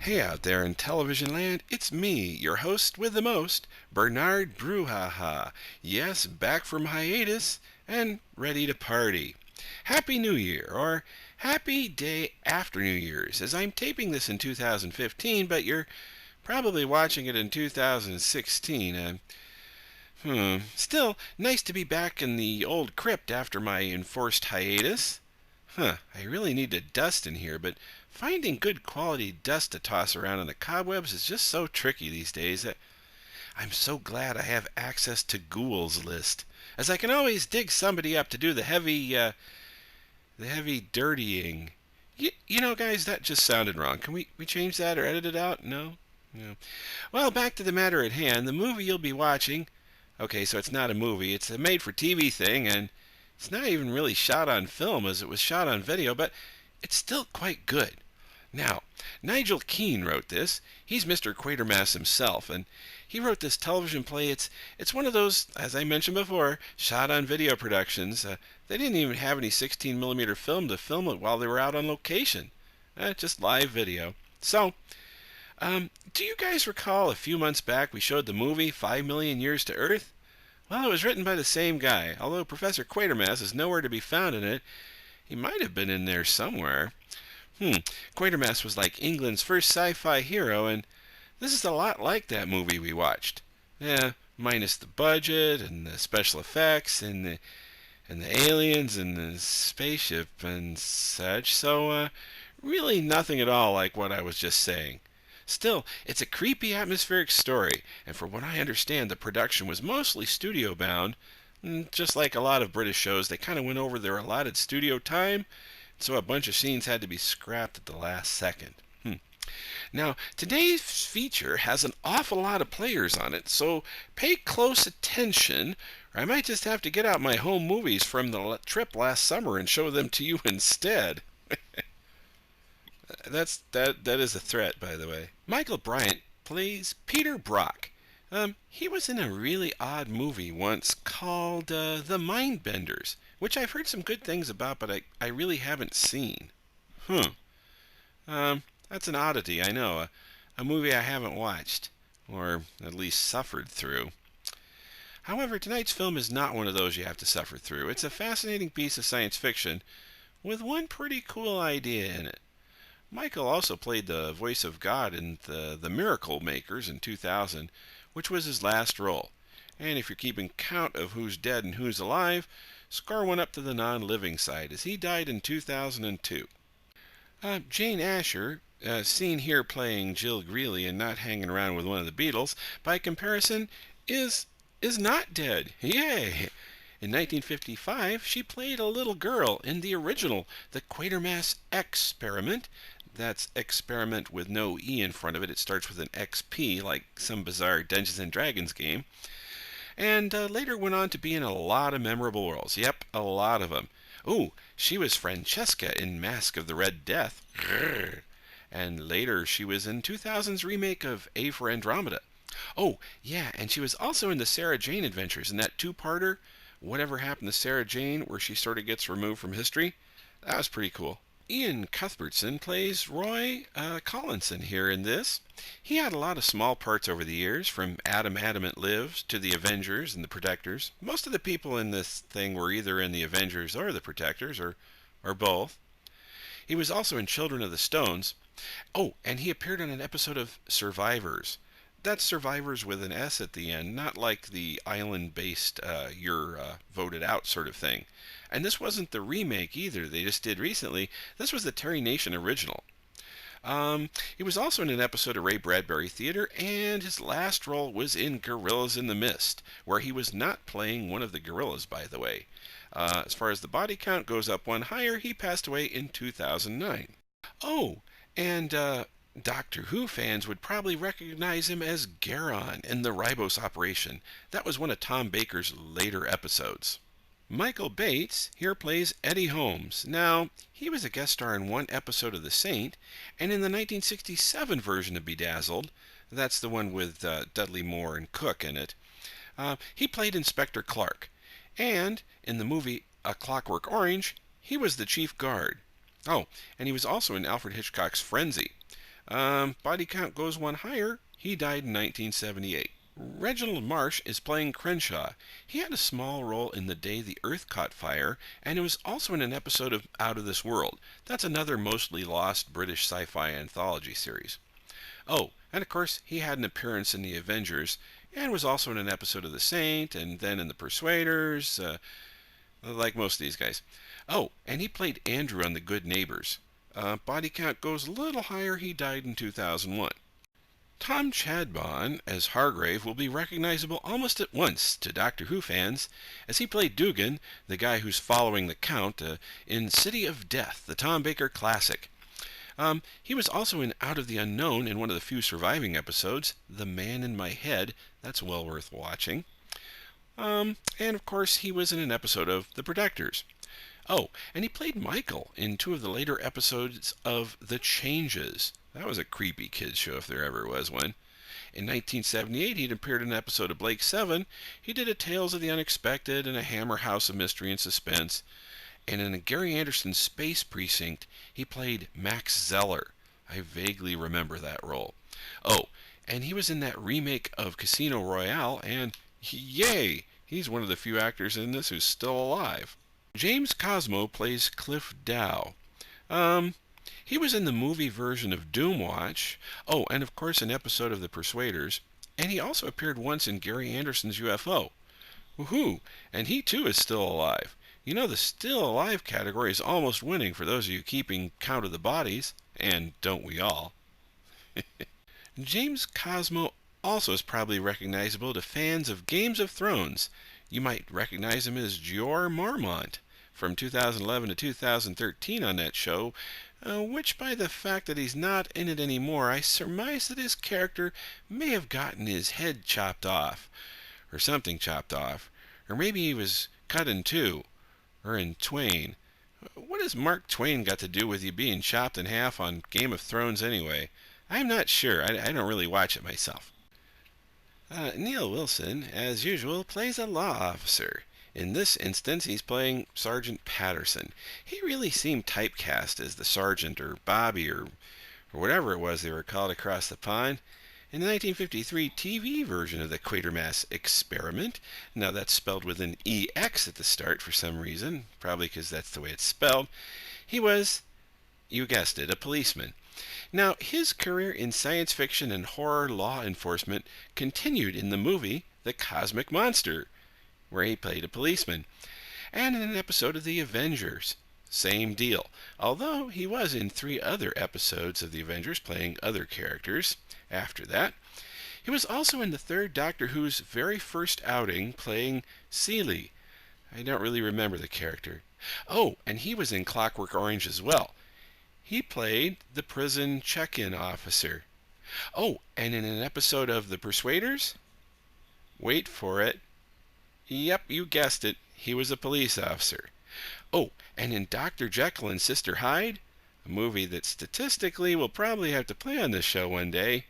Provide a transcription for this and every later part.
Hey out there in television land, it's me, your host with the most, Bernard Bruhaha. Yes, back from hiatus and ready to party. Happy New Year, or happy day after New Year's, as I'm taping this in 2015, but you're probably watching it in 2016. Still, nice to be back in the old crypt after my enforced hiatus. I really need to dust in here, but finding good quality dust to toss around in the cobwebs is just so tricky these days that I'm so glad I have access to Ghoul's list, as I can always dig somebody up to do the heavy dirtying. Guys, that just sounded wrong. Can we change that or edit it out? No? No. Well, back to the matter at hand. The movie you'll be watching. Okay, so it's not a movie. It's a made-for-TV thing, and it's not even really shot on film as it was shot on video, but it's still quite good. Now, Nigel Keane wrote this. He's Mr. Quatermass himself, and he wrote this television play. It's one of those, as I mentioned before, shot on video productions. They didn't even have any 16 millimeter film to film it while they were out on location. Just live video. So, do you guys recall a few months back we showed the movie 5 Million Years to Earth? Well, it was written by the same guy, although Professor Quatermass is nowhere to be found in it. He might have been in there somewhere. Quatermass was like England's first sci-fi hero, and this is a lot like that movie we watched. Yeah, minus the budget and the special effects and the aliens and the spaceship and such. So, really nothing at all like what I was just saying. Still, it's a creepy atmospheric story, and from what I understand, the production was mostly studio bound. Just like a lot of British shows, they kind of went over their allotted studio time, so a bunch of scenes had to be scrapped at the last second. Now, today's feature has an awful lot of players on it, so pay close attention, or I might just have to get out my home movies from the trip last summer and show them to you instead. That is a threat, by the way. Michael Bryant plays Peter Brock. He was in a really odd movie once called The Mindbenders, which I've heard some good things about, but I really haven't seen. Hmm. That's an oddity, I know. A movie I haven't watched, or at least suffered through. However, tonight's film is not one of those you have to suffer through. It's a fascinating piece of science fiction with one pretty cool idea in it. Michael also played the voice of God in the Miracle Makers in 2000, which was his last role. And if you're keeping count of who's dead and who's alive, score one up to the non-living side, as he died in 2002. Jane Asher, seen here playing Jill Greeley and not hanging around with one of the Beatles, by comparison, is not dead. Yay! In 1955, she played a little girl in the original The Quatermass Experiment. That's experiment with no E in front of it. It starts with an XP, like some bizarre Dungeons and Dragons game. And later went on to be in a lot of memorable roles. Yep, a lot of them. Ooh, she was Francesca in Mask of the Red Death. Grrr. And later she was in 2000's remake of A for Andromeda. Oh, yeah, and she was also in the Sarah Jane Adventures in that two-parter, Whatever Happened to Sarah Jane, where she sort of gets removed from history. That was pretty cool. Ian Cuthbertson plays Roy Collinson here in this. He had a lot of small parts over the years, from Adam Adamant Lives to the Avengers and the Protectors. Most of the people in this thing were either in the Avengers or the Protectors, or both. He was also in Children of the Stones. Oh, and he appeared on an episode of Survivors. That's Survivors with an S at the end, not like the island-based you're voted out sort of thing. And this wasn't the remake either they just did recently. This was the Terry Nation original. He was also in an episode of Ray Bradbury Theater, and his last role was in Gorillas in the Mist, where he was not playing one of the gorillas, by the way. As far as the body count goes up one higher, he passed away in 2009. Oh, and Doctor Who fans would probably recognize him as Garon in the Ribos Operation. That was one of Tom Baker's later episodes. Michael Bates here plays Eddie Holmes. Now, he was a guest star in one episode of The Saint, and in the 1967 version of Bedazzled, that's the one with Dudley Moore and Cook in it, he played Inspector Clark. And in the movie A Clockwork Orange, he was the chief guard. Oh, and he was also in Alfred Hitchcock's Frenzy. Body count goes one higher. He died in 1978. Reginald Marsh is playing Crenshaw. He had a small role in The Day the Earth Caught Fire, and it was also in an episode of Out of This World. That's another mostly lost British sci-fi anthology series. Oh, and of course, he had an appearance in The Avengers, and was also in an episode of The Saint, and then in The Persuaders, like most of these guys. Oh, and he played Andrew on The Good Neighbors. Body count goes a little higher. He died in 2001. Tom Chadbourne as Hargrave will be recognizable almost at once to Doctor Who fans, as he played Dugan, the guy who's following the Count, in City of Death, the Tom Baker classic. He was also in Out of the Unknown in one of the few surviving episodes, The Man in My Head. That's well worth watching. And of course, he was in an episode of The Protectors. Oh, and he played Michael in two of the later episodes of The Changes. That was a creepy kids show if there ever was one. In 1978, he'd appeared in an episode of Blake 7. He did a Tales of the Unexpected and a Hammer House of Mystery and Suspense. And in a Gary Anderson Space Precinct, he played Max Zeller. I vaguely remember that role. Oh, and he was in that remake of Casino Royale, and yay, he's one of the few actors in this who's still alive. James Cosmo plays Cliff Dow. He was in the movie version of Doomwatch. Oh, and of course an episode of The Persuaders. And he also appeared once in Gary Anderson's UFO. Woohoo! And he too is still alive. You know, the still alive category is almost winning for those of you keeping count of the bodies. And don't we all? James Cosmo also is probably recognizable to fans of Games of Thrones. You might recognize him as Jeor Mormont from 2011 to 2013 on that show, which by the fact that he's not in it anymore, I surmise that his character may have gotten his head chopped off, or something chopped off, or maybe he was cut in two, or in twain. What has Mark Twain got to do with you being chopped in half on Game of Thrones anyway? I'm not sure. I don't really watch it myself. Neil Wilson, as usual, plays a law officer. In this instance, he's playing Sergeant Patterson. He really seemed typecast as the sergeant or Bobby or whatever it was they were called across the pond. In the 1953 TV version of the Quatermass Experiment, now that's spelled with an EX at the start for some reason, probably because that's the way it's spelled, he was, you guessed it, a policeman. Now, his career in science fiction and horror law enforcement continued in the movie The Cosmic Monster, where he played a policeman, and in an episode of The Avengers. Same deal, although he was in 3 other episodes of The Avengers playing other characters after that. He was also in the 3rd Doctor Who's very first outing playing Seeley. I don't really remember the character. Oh, and he was in Clockwork Orange as well. He played the prison check-in officer. Oh, and in an episode of The Persuaders? Wait for it. Yep, you guessed it. He was a police officer. Oh, and in Dr. Jekyll and Sister Hyde, a movie that statistically will probably have to play on this show one day,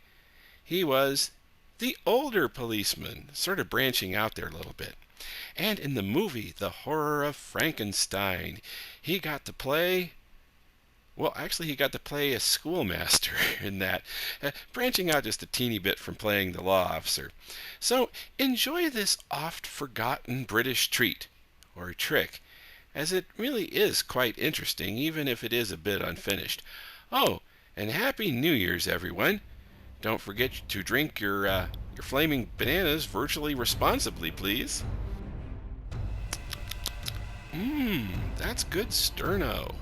he was the older policeman, sort of branching out there a little bit. And in the movie The Horror of Frankenstein, he got to play... Well, actually, he got to play a schoolmaster in that, branching out just a teeny bit from playing the law officer. So enjoy this oft-forgotten British treat, or trick, as it really is quite interesting, even if it is a bit unfinished. Oh, and Happy New Year's, everyone. Don't forget to drink your flaming bananas virtually responsibly, please. That's good sterno.